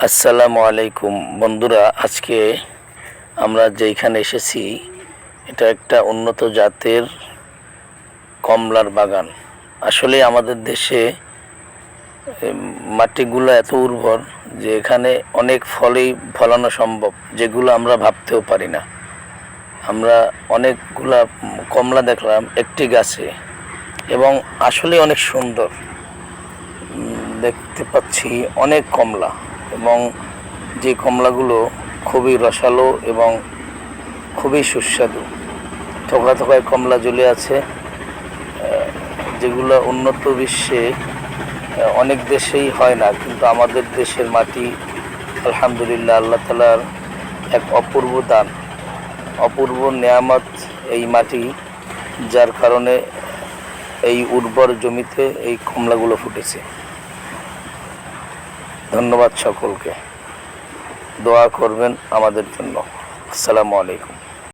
আসসালামু আলাইকুম বন্ধুরা, আজকে আমরা যেখানে এসেছি এটা একটা উন্নত জাতের কমলার বাগান। আসলে আমাদের দেশে মাটিগুলো এত উর্বর যে এখানে অনেক ফলই ফলানো সম্ভব, যেগুলো আমরা ভাবতেও পারি না। আমরা অনেকগুলা কমলা দেখলাম একটি গাছে, এবং আসলে অনেক সুন্দর দেখতে পাচ্ছি অনেক কমলা, এবং যে কমলাগুলো খুবই রসালো এবং খুবই সুস্বাদু। থোকা থোকায় কমলা ঝুলে আছে, যেগুলো উন্নত বিশ্বে অনেক দেশেই হয় না, কিন্তু আমাদের দেশের মাটি আলহামদুলিল্লাহ আল্লাহ তাআলার এক অপূর্ব দান, অপূর্ব নেয়ামত এই মাটি, যার কারণে এই উর্বর জমিতে এই কমলাগুলো ফুটেছে। ধন্যবাদ সকলকে, দোয়া করবেন আমাদের জন্য। আসসালামু আলাইকুম।